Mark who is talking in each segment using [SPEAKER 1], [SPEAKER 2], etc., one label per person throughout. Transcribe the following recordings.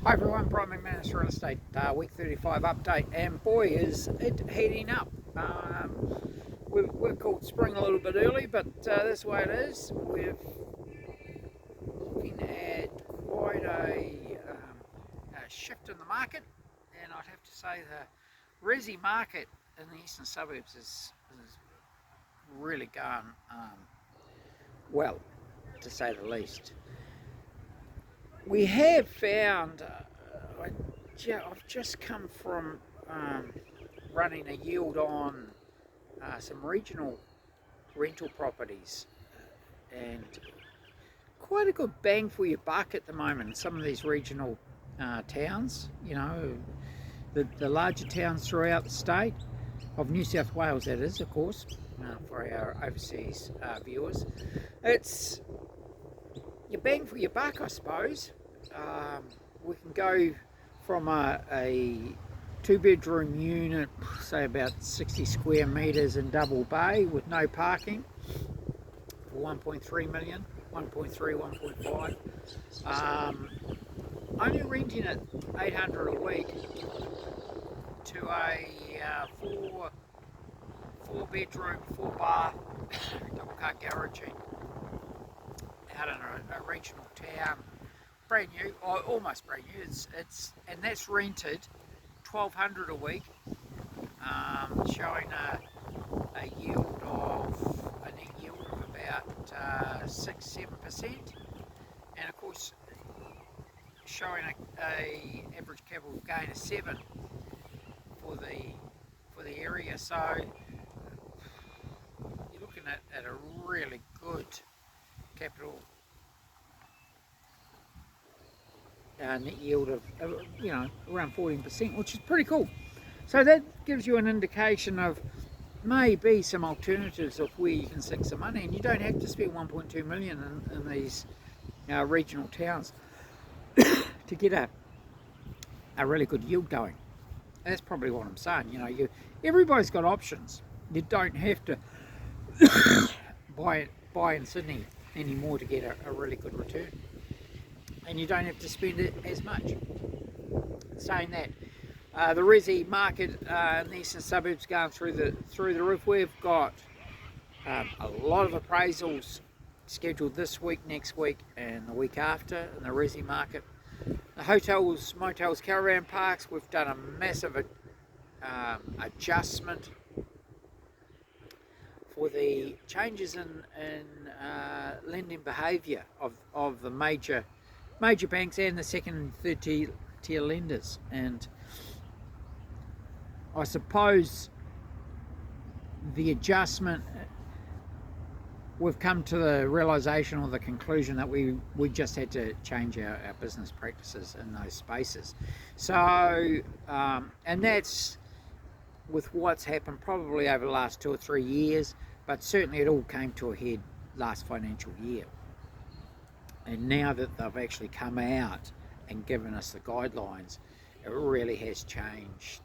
[SPEAKER 1] Hi everyone, Brian McManus Real Estate, week 35 update, and boy is it heating up. We've called spring a little bit early, but that's the way it is. We're looking at quite a shift in the market, and I'd have to say the resi market in the eastern suburbs is really going well, to say the least. We have found, I've just come from running a yield on some regional rental properties, and quite a good bang for your buck at the moment in some of these regional towns, the larger towns throughout the state of New South Wales, that is, of course, for our overseas viewers. It's your bang for your buck, I suppose. We can go from a two-bedroom unit, say about 60 square metres in Double Bay with no parking, for 1.3 million, 1.3, 1.5. Only renting at 800 a week to a four bedroom, 4 bath, double car garaging out in a regional town, brand new, or almost brand new. And that's rented 1,200 a week, showing a yield of a net yield of about 6-7%, and of course showing a average capital gain of 7 for the area. So you're looking at a really good capital net yield of around 14%, which is pretty cool. So that gives you an indication of maybe some alternatives of where you can sink some money, and you don't have to spend 1.2 million in these regional towns to get a really good yield going. That's probably what I'm saying. Everybody's got options. You don't have to buy in Sydney anymore to get a really good return, and you don't have to spend it as much. Saying that, the resi market in the eastern suburbs going through the roof. We've got a lot of appraisals scheduled this week, next week, and the week after in the resi market. The hotels, motels, caravan parks, we've done a massive adjustment for the changes in lending behaviour of the major banks and the second and third tier lenders. And I suppose the adjustment, we've come to the realisation or the conclusion that we just had to change our business practices in those spaces. So, and that's with what's happened probably over the last 2 or 3 years, but certainly it all came to a head last financial year. And now that they've actually come out and given us the guidelines, it really has changed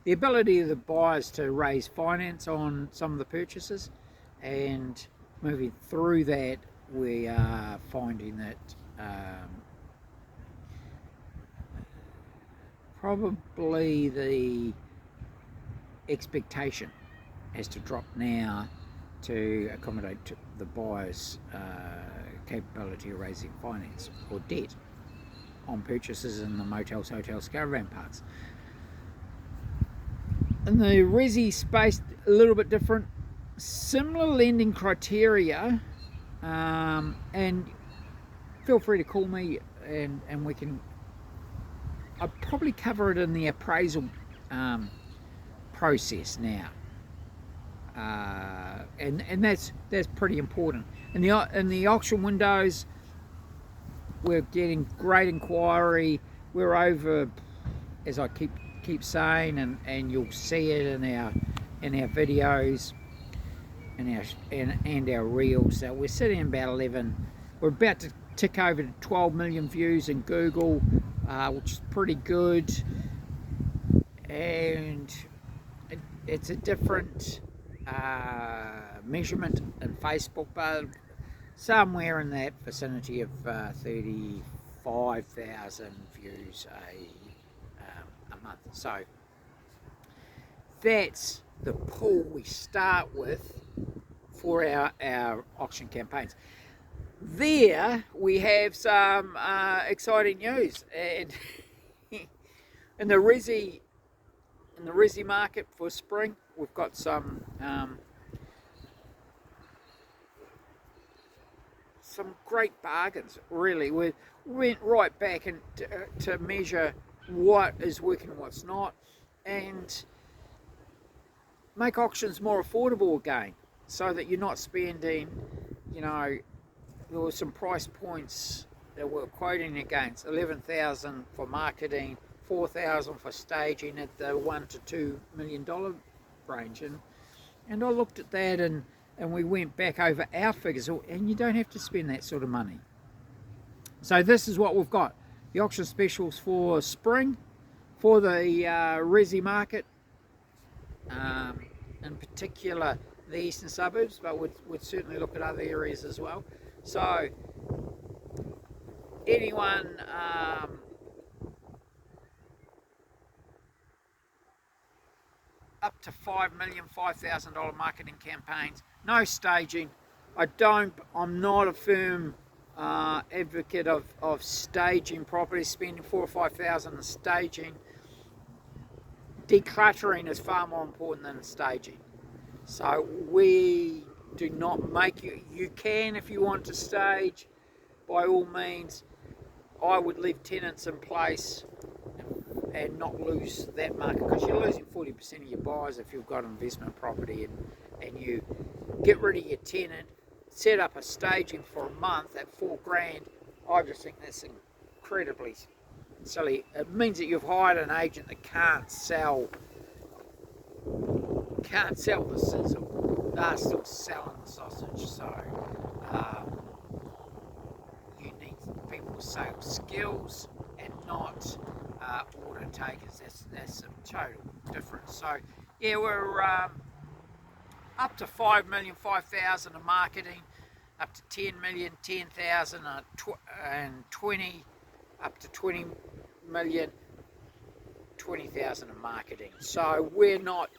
[SPEAKER 1] the ability of the buyers to raise finance on some of the purchases. And moving through that, we are finding that probably the expectation has to drop now to accommodate the buyer's capability of raising finance or debt on purchases in the motels, hotels, caravan parks. In the resi space, a little bit different. Similar lending criteria, and feel free to call me and we can, I'll probably cover it in the appraisal process now, and that's pretty important. In the auction windows, we're getting great inquiry. We're over, as I keep saying, and you'll see it in our videos and our reels. So we're sitting about 11. We're about to tick over to 12 million views in Google, which is pretty good. And it's a different measurement in Facebook, but somewhere in that vicinity of 30, 5,000 views a month. So that's the pool we start with for our auction campaigns. There we have some exciting news, and in the resi market for spring, we've got some great bargains. Really, we went right back and to measure what is working, what's not, and make auctions more affordable again, so that you're not spending, there were some price points that we're quoting against: 11,000 for marketing, 4,000 for staging at the $1 to $2 million range, and I looked at that and we went back over our figures, and you don't have to spend that sort of money. So this is what we've got: the auction specials for spring, for the resi market, in particular the eastern suburbs, but we'd certainly look at other areas as well. So anyone up to $5 million, $5,000 marketing campaigns, no staging. I'm not a firm advocate of staging properties, spending $4,000 or $5,000 on staging. Decluttering is far more important than staging. So we do not make you can, if you want to stage, by all means. I would leave tenants in place and not lose that market, because you're losing 40% of your buyers if you've got investment property and you get rid of your tenant, set up a staging for a month at $4,000. I just think that's incredibly silly. It means that you've hired an agent that can't sell the sizzle. They're still selling the sausage. So you need people with sales skills and not order takers. That's a total difference. So yeah, we're up to 5 million, 5,000 in marketing, up to 10 million, 10,000, and 20, up to 20 million, 20,000 in marketing. So we're not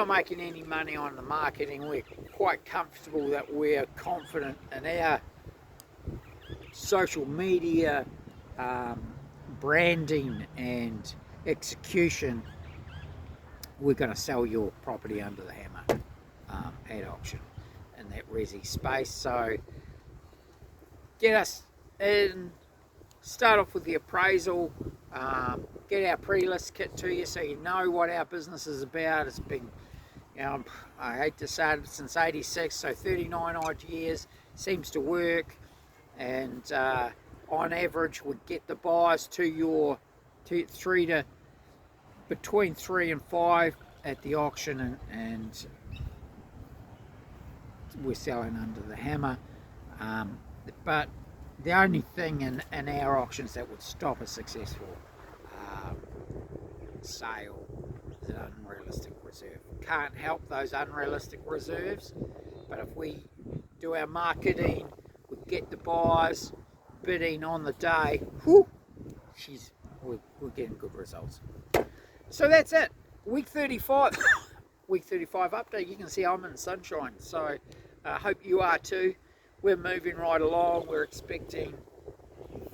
[SPEAKER 1] making any money on the marketing. We're quite comfortable that we're confident in our social media branding and execution. We're going to sell your property under the hammer at auction in that resi space. So get us in, start off with the appraisal, get our pre-list kit to you so you know what our business is about. It's been, I hate to say it, since '86, so 39 odd years. Seems to work, and on average would get the buyers to between 3 and 5 at the auction, and we're selling under the hammer. But the only thing in our auctions that would stop a successful sale is an unrealistic reserve. Can't help those unrealistic reserves, but if we do our marketing, we get the buyers bidding on the day, we're getting good results. So that's it. Week 35 update. You can see I'm in sunshine, so I hope you are too. We're moving right along. We're expecting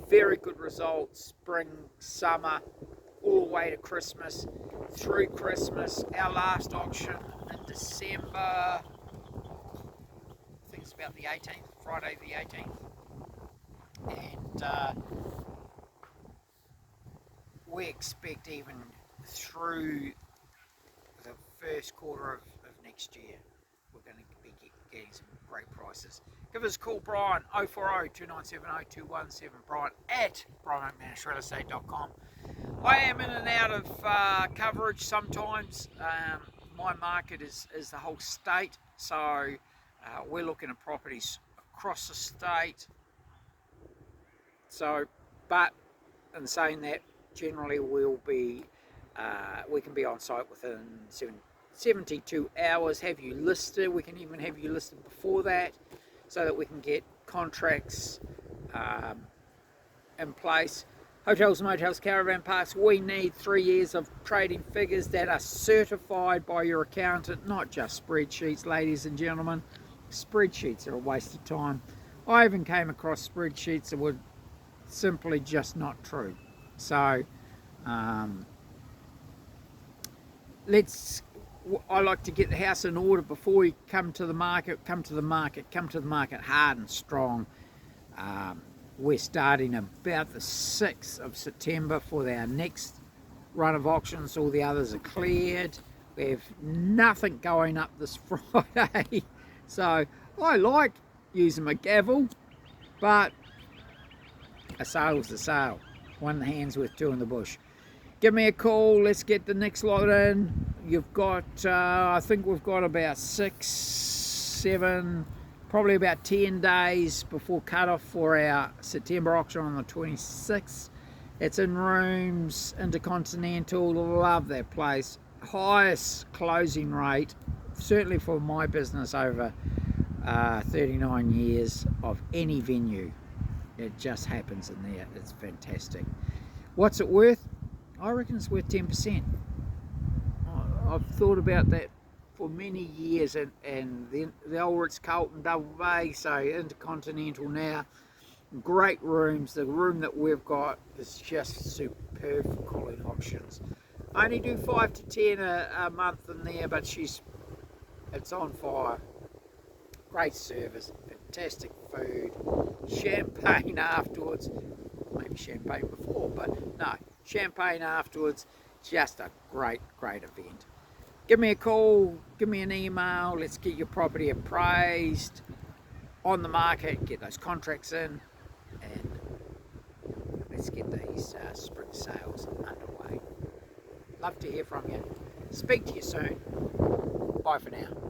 [SPEAKER 1] very good results, spring, summer, all the way to Christmas, through Christmas. Our last auction in December, I think it's about the 18th, Friday the 18th. And we expect even through the first quarter of next year, we're going to be getting some great prices. Give us a call, Brian, 040-297-0217, Brian at brianmcmanusrealestate.com. I am in and out of coverage sometimes. My market is the whole state, so we're looking at properties across the state. So, but in saying that, generally we can be on site within 72 hours, have you listed. We can even have you listed before that, so that we can get contracts in place. Hotels, motels, caravan parks, we need 3 years of trading figures that are certified by your accountant, not just spreadsheets, ladies and gentlemen. Spreadsheets are a waste of time. I even came across spreadsheets that were simply just not true. So, I like to get the house in order before you come to the market, come to the market hard and strong. We're starting about the 6th of September for our next run of auctions. All the others are cleared. We have nothing going up this Friday. So I like using my gavel, but a sale's a sale. One hand's worth two in the bush. Give me a call. Let's get the next lot in. You've got, I think we've got about 6, 7, probably about 10 days before cut-off for our September auction on the 26th. It's in Rooms, Intercontinental. Love that place. Highest closing rate, certainly for my business, over 39 years of any venue. It just happens in there. It's fantastic. What's it worth? I reckon it's worth 10%. I've thought about that for many years, and the old Ritz-Carlton Double Bay, so Intercontinental now, great rooms. The room that we've got is just superb for calling auctions. I only do 5 to 10 a month in there, but it's on fire. Great service, fantastic food, champagne afterwards, maybe champagne before, but no, champagne afterwards. Just a great event. Give me a call, give me an email. Let's get your property appraised, on the market, get those contracts in, and let's get these spring sales underway. Love to hear from you. Speak to you soon. Bye for now.